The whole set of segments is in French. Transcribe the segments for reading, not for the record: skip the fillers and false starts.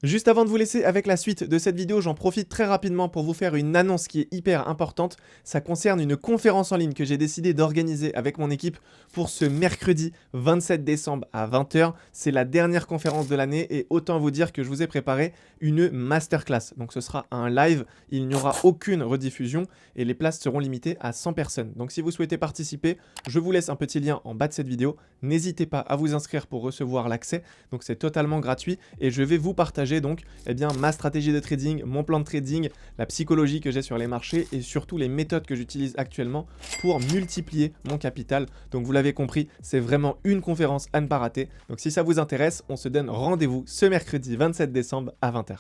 Juste avant de vous laisser avec la suite de cette vidéo, j'en profite très rapidement pour vous faire une annonce qui est hyper importante. Ça concerne une conférence en ligne que j'ai décidé d'organiser avec mon équipe pour ce mercredi 27 décembre à 20 h. C'est la dernière conférence de l'année et autant vous dire que je vous ai préparé une masterclass. Donc ce sera un live, il n'y aura aucune rediffusion et les places seront limitées à 100 personnes. Donc si vous souhaitez participer, je vous laisse un petit lien en bas de cette vidéo. N'hésitez pas à vous inscrire pour recevoir l'accès. Donc c'est totalement gratuit et je vais vous partager donc ma stratégie de trading, mon plan de trading, la psychologie que j'ai sur les marchés et surtout les méthodes que j'utilise actuellement pour multiplier mon capital. Donc vous l'avez compris, c'est vraiment une conférence à ne pas rater. Donc si ça vous intéresse, on se donne rendez-vous ce mercredi 27 décembre à 20 h.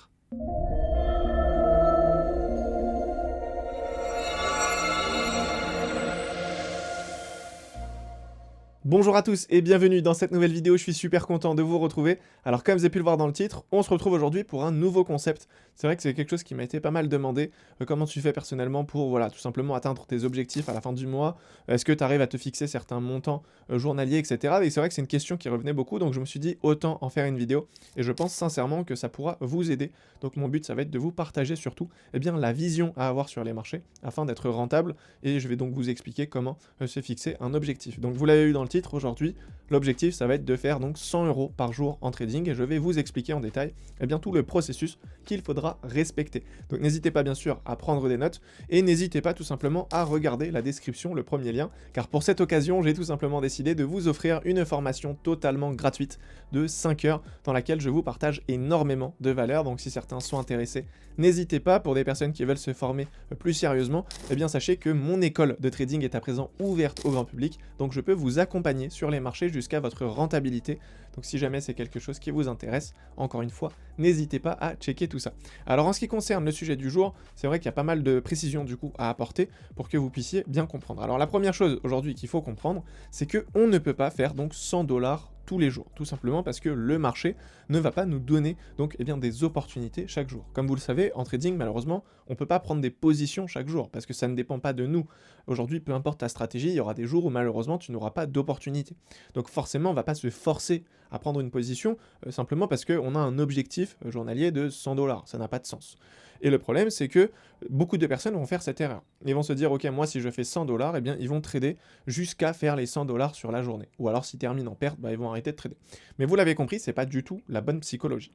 Bonjour à tous et bienvenue dans cette nouvelle vidéo, je suis super content de vous retrouver. Alors comme vous avez pu le voir dans le titre, on se retrouve aujourd'hui pour un nouveau concept. C'est vrai que c'est quelque chose qui m'a été pas mal demandé. Comment tu fais personnellement pour tout simplement atteindre tes objectifs à la fin du mois? Est-ce que tu arrives à te fixer certains montants journaliers, etc. Et c'est vrai que c'est une question qui revenait beaucoup, donc je me suis dit autant en faire une vidéo. Et je pense sincèrement que ça pourra vous aider. Donc mon but ça va être de vous partager surtout la vision à avoir sur les marchés afin d'être rentable. Et je vais donc vous expliquer comment se fixer un objectif. Donc vous l'avez eu dans le titre, aujourd'hui, l'objectif, ça va être de faire donc 100 € par jour en trading et je vais vous expliquer en détail tout le processus qu'il faudra respecter. Donc n'hésitez pas bien sûr à prendre des notes et n'hésitez pas tout simplement à regarder la description, le premier lien, car pour cette occasion, j'ai tout simplement décidé de vous offrir une formation totalement gratuite de 5 heures dans laquelle je vous partage énormément de valeur. Donc si certains sont intéressés, n'hésitez pas. Pour des personnes qui veulent se former plus sérieusement, sachez que mon école de trading est à présent ouverte au grand public, donc je peux vous accompagner sur les marchés jusqu'à votre rentabilité. Donc si jamais c'est quelque chose qui vous intéresse, encore une fois, n'hésitez pas à checker tout ça. Alors en ce qui concerne le sujet du jour, c'est vrai qu'il y a pas mal de précisions du coup à apporter pour que vous puissiez bien comprendre. Alors la première chose aujourd'hui qu'il faut comprendre, c'est que on ne peut pas faire donc 100 $ tous les jours, tout simplement parce que le marché ne va pas nous donner donc des opportunités chaque jour. Comme vous le savez, en trading, malheureusement, on ne peut pas prendre des positions chaque jour parce que ça ne dépend pas de nous. Aujourd'hui, peu importe ta stratégie, il y aura des jours où malheureusement tu n'auras pas d'opportunité. Donc forcément, on ne va pas se forcer à prendre une position simplement parce qu'on a un objectif journalier de 100 $. Ça n'a pas de sens. Et le problème, c'est que beaucoup de personnes vont faire cette erreur. Ils vont se dire, ok, moi si je fais 100 $, ils vont trader jusqu'à faire les 100 $ sur la journée. Ou alors s'ils terminent en perte, ils vont arrêter de trader. Mais vous l'avez compris, c'est pas du tout la bonne psychologie.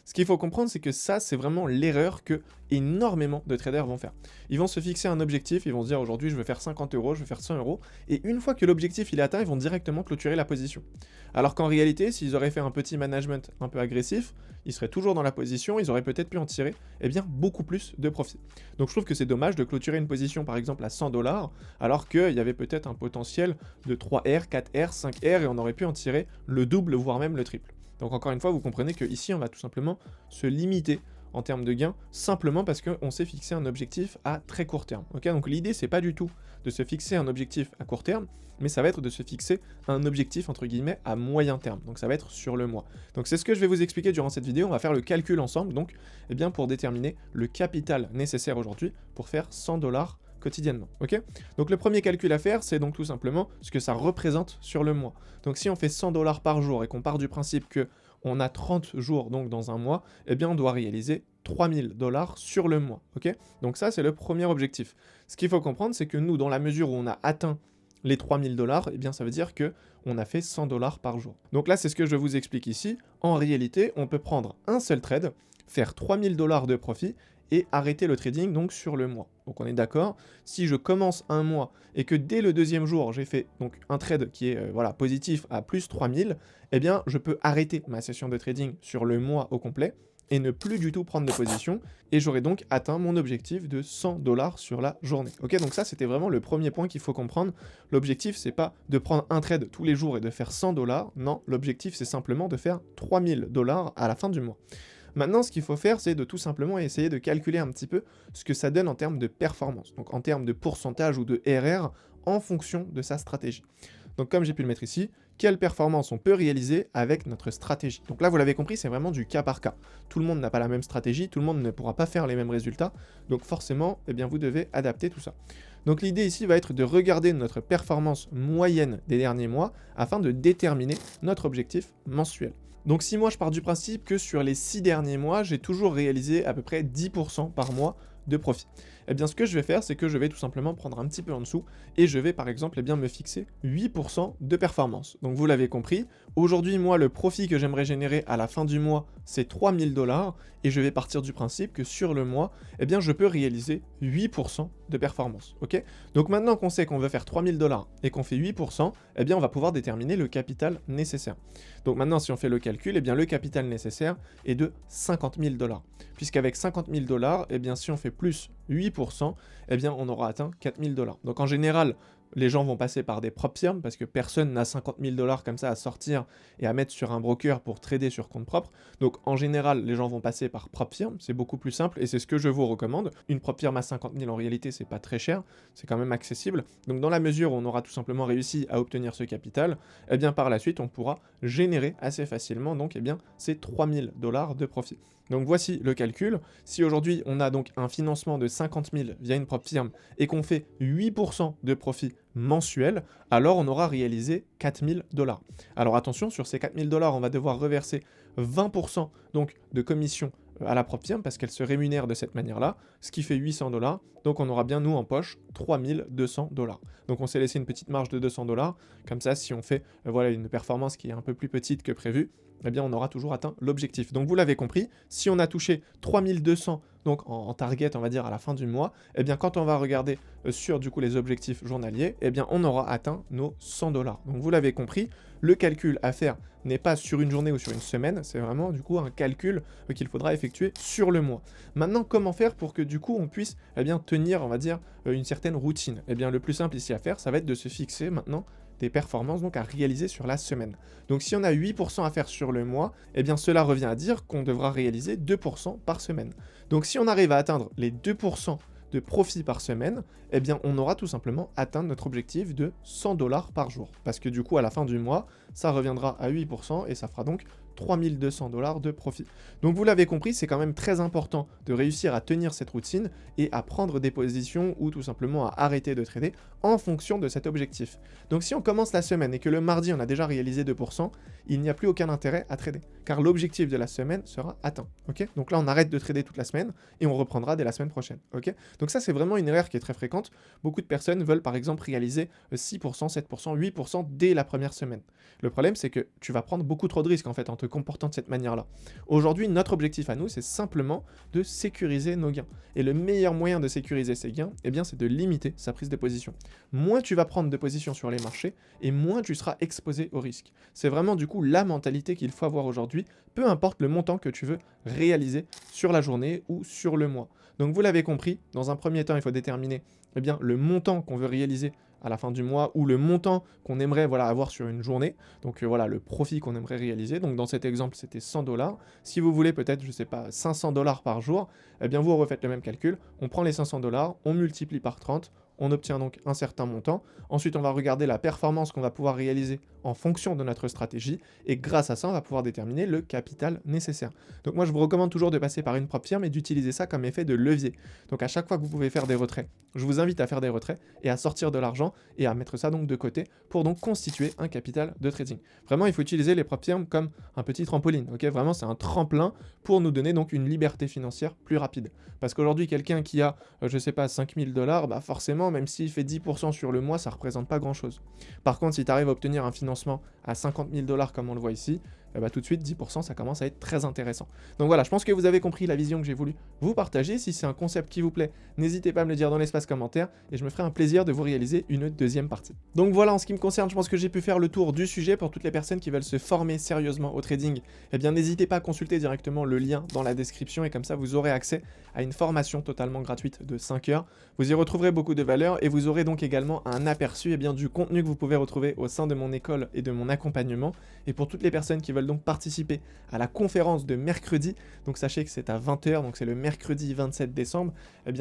Ce qu'il faut comprendre, c'est que ça, c'est vraiment l'erreur que énormément de traders vont faire. Ils vont se fixer un objectif, ils vont se dire aujourd'hui je veux faire 50 €, je veux faire 100 €, et une fois que l'objectif il est atteint, ils vont directement clôturer la position. Alors qu'en réalité, s'ils auraient fait un petit management un peu agressif, ils seraient toujours dans la position, ils auraient peut-être pu en tirer beaucoup plus de profit. Donc je trouve que c'est dommage de clôturer une position par exemple à 100 $, alors qu'il y avait peut-être un potentiel de 3R, 4R, 5R, et on aurait pu en tirer le double, voire même le triple. Donc encore une fois, vous comprenez qu'ici, on va tout simplement se limiter en termes de gains, simplement parce qu'on s'est fixé un objectif à très court terme. Okay, donc l'idée, c'est pas du tout de se fixer un objectif à court terme, mais ça va être de se fixer un objectif, entre guillemets, à moyen terme. Donc ça va être sur le mois. Donc c'est ce que je vais vous expliquer durant cette vidéo. On va faire le calcul ensemble, donc, pour déterminer le capital nécessaire aujourd'hui pour faire 100 $ quotidiennement, ok? Donc le premier calcul à faire, c'est donc tout simplement ce que ça représente sur le mois. Donc si on fait 100 $ par jour et qu'on part du principe que on a 30 jours donc dans un mois, on doit réaliser 3000 $ sur le mois, ok? Donc ça, c'est le premier objectif. Ce qu'il faut comprendre, c'est que nous, dans la mesure où on a atteint les 3000 $, ça veut dire que on a fait 100 $ par jour. Donc là, c'est ce que je vous explique ici. En réalité, on peut prendre un seul trade, faire 3000 $ de profit et arrêter le trading donc sur le mois. Donc on est d'accord, si je commence un mois et que dès le deuxième jour, j'ai fait donc un trade qui est positif à plus 3000, je peux arrêter ma session de trading sur le mois au complet et ne plus du tout prendre de position, et j'aurai donc atteint mon objectif de 100 $ sur la journée. Ok, donc ça c'était vraiment le premier point qu'il faut comprendre. L'objectif c'est pas de prendre un trade tous les jours et de faire 100 $, non, l'objectif c'est simplement de faire 3000 $ à la fin du mois. Maintenant, ce qu'il faut faire, c'est de tout simplement essayer de calculer un petit peu ce que ça donne en termes de performance, donc en termes de pourcentage ou de RR en fonction de sa stratégie. Donc comme j'ai pu le mettre ici, quelle performance on peut réaliser avec notre stratégie. Donc là, vous l'avez compris, c'est vraiment du cas par cas. Tout le monde n'a pas la même stratégie, tout le monde ne pourra pas faire les mêmes résultats, donc forcément, vous devez adapter tout ça. Donc l'idée ici va être de regarder notre performance moyenne des derniers mois afin de déterminer notre objectif mensuel. Donc si moi je pars du principe que sur les 6 derniers mois, j'ai toujours réalisé à peu près 10% par mois de profit. Eh bien ce que je vais faire, c'est que je vais tout simplement prendre un petit peu en dessous et je vais par exemple me fixer 8% de performance. Donc vous l'avez compris, aujourd'hui moi le profit que j'aimerais générer à la fin du mois c'est 3000 $ et je vais partir du principe que sur le mois, je peux réaliser 8% de performance. Ok. Donc maintenant qu'on sait qu'on veut faire 3000 $ et qu'on fait 8%, on va pouvoir déterminer le capital nécessaire. Donc maintenant si on fait le calcul, le capital nécessaire est de 50 000 $. Puisqu'avec 50 000 $, si on fait plus 8%, on aura atteint 4 000 $. Donc en général, les gens vont passer par des propres firmes parce que personne n'a 50 000 $ comme ça à sortir et à mettre sur un broker pour trader sur compte propre. Donc en général, les gens vont passer par propre firme, c'est beaucoup plus simple et c'est ce que je vous recommande. Une propre firme à 50 000 en réalité, c'est pas très cher, c'est quand même accessible. Donc dans la mesure où on aura tout simplement réussi à obtenir ce capital, par la suite on pourra générer assez facilement donc ces 3 000 $ de profit. Donc voici le calcul. Si aujourd'hui on a donc un financement de 50 000 via une propre firme et qu'on fait 8% de profit mensuel, alors on aura réalisé 4 000 $. Alors attention, sur ces 4 000 $, on va devoir reverser 20% donc de commission à la propre firme parce qu'elle se rémunère de cette manière-là, ce qui fait 800 $. Donc on aura bien nous en poche 3 200 $. Donc on s'est laissé une petite marge de 200 $. Comme ça, si on fait voilà une performance qui est un peu plus petite que prévu, on aura toujours atteint l'objectif. Donc vous l'avez compris, si on a touché 3200 donc en target, on va dire, à la fin du mois, quand on va regarder sur du coup les objectifs journaliers, on aura atteint nos 100 $. Donc vous l'avez compris, le calcul à faire n'est pas sur une journée ou sur une semaine, c'est vraiment du coup un calcul qu'il faudra effectuer sur le mois. Maintenant, comment faire pour que du coup on puisse tenir, on va dire, une certaine routine? Le plus simple ici à faire, ça va être de se fixer maintenant des performances donc à réaliser sur la semaine. Donc si on a 8% à faire sur le mois, cela revient à dire qu'on devra réaliser 2% par semaine. Donc si on arrive à atteindre les 2% de profit par semaine, on aura tout simplement atteint notre objectif de 100 $ par jour. Parce que du coup, à la fin du mois, ça reviendra à 8% et ça fera donc 3200 $ de profit. Donc vous l'avez compris, c'est quand même très important de réussir à tenir cette routine et à prendre des positions ou tout simplement à arrêter de trader en fonction de cet objectif. Donc si on commence la semaine et que le mardi on a déjà réalisé 2%, il n'y a plus aucun intérêt à trader car l'objectif de la semaine sera atteint. Ok. Donc là on arrête de trader toute la semaine et on reprendra dès la semaine prochaine. Ok. Donc ça c'est vraiment une erreur qui est très fréquente. Beaucoup de personnes veulent par exemple réaliser 6%, 7%, 8% dès la première semaine. Le problème c'est que tu vas prendre beaucoup trop de risques en fait en te comportant de cette manière-là. Aujourd'hui, notre objectif à nous, c'est simplement de sécuriser nos gains. Et le meilleur moyen de sécuriser ces gains, c'est de limiter sa prise de position. Moins tu vas prendre de position sur les marchés, et moins tu seras exposé au risque. C'est vraiment du coup la mentalité qu'il faut avoir aujourd'hui, peu importe le montant que tu veux réaliser sur la journée ou sur le mois. Donc vous l'avez compris, dans un premier temps, il faut déterminer le montant qu'on veut réaliser à la fin du mois ou le montant qu'on aimerait avoir sur une journée. Donc le profit qu'on aimerait réaliser. Donc dans cet exemple, c'était 100 $. Si vous voulez peut-être, je sais pas, 500 $ par jour, vous refaites le même calcul. On prend les 500 $, on multiplie par 30, on obtient donc un certain montant. Ensuite, on va regarder la performance qu'on va pouvoir réaliser en fonction de notre stratégie et grâce à ça, on va pouvoir déterminer le capital nécessaire. Donc moi, je vous recommande toujours de passer par une propre firme et d'utiliser ça comme effet de levier. Donc à chaque fois que vous pouvez faire des retraits, je vous invite à faire des retraits et à sortir de l'argent et à mettre ça donc de côté pour donc constituer un capital de trading. Vraiment, il faut utiliser les propres firmes comme un petit trampoline. Ok, vraiment, c'est un tremplin pour nous donner donc une liberté financière plus rapide. Parce qu'aujourd'hui, quelqu'un qui a, je sais pas, 5 000 $, bah forcément, même s'il fait 10% sur le mois, ça représente pas grand-chose. Par contre, si tu arrives à obtenir un financement à 50 000 $ comme on le voit ici, tout de suite 10% ça commence à être très intéressant. Donc voilà, je pense que vous avez compris la vision que j'ai voulu vous partager. Si c'est un concept qui vous plaît, n'hésitez pas à me le dire dans l'espace commentaire et je me ferai un plaisir de vous réaliser une deuxième partie. Donc voilà, en ce qui me concerne, je pense que j'ai pu faire le tour du sujet. Pour toutes les personnes qui veulent se former sérieusement au trading, n'hésitez pas à consulter directement le lien dans la description et comme ça vous aurez accès à une formation totalement gratuite de 5 heures. Vous y retrouverez beaucoup de valeur et vous aurez donc également un aperçu du contenu que vous pouvez retrouver au sein de mon école et de mon accompagnement. Et pour toutes les personnes qui veulent donc participer à la conférence de mercredi, donc sachez que c'est à 20 h, donc c'est le mercredi 27 décembre,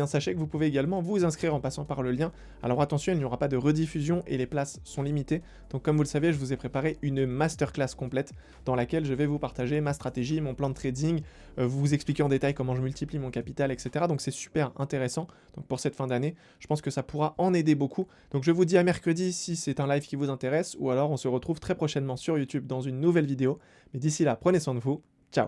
sachez que vous pouvez également vous inscrire en passant par le lien. Alors attention, il n'y aura pas de rediffusion et les places sont limitées. Donc comme vous le savez, je vous ai préparé une masterclass complète dans laquelle je vais vous partager ma stratégie, mon plan de trading, vous expliquer en détail comment je multiplie mon capital, etc. Donc c'est super intéressant. Donc pour cette fin d'année, je pense que ça pourra en aider beaucoup. Donc je vous dis à mercredi si c'est un live qui vous intéresse, ou alors on se retrouve très prochainement sur YouTube dans une nouvelle vidéo. Mais d'ici là, prenez soin de vous. Ciao.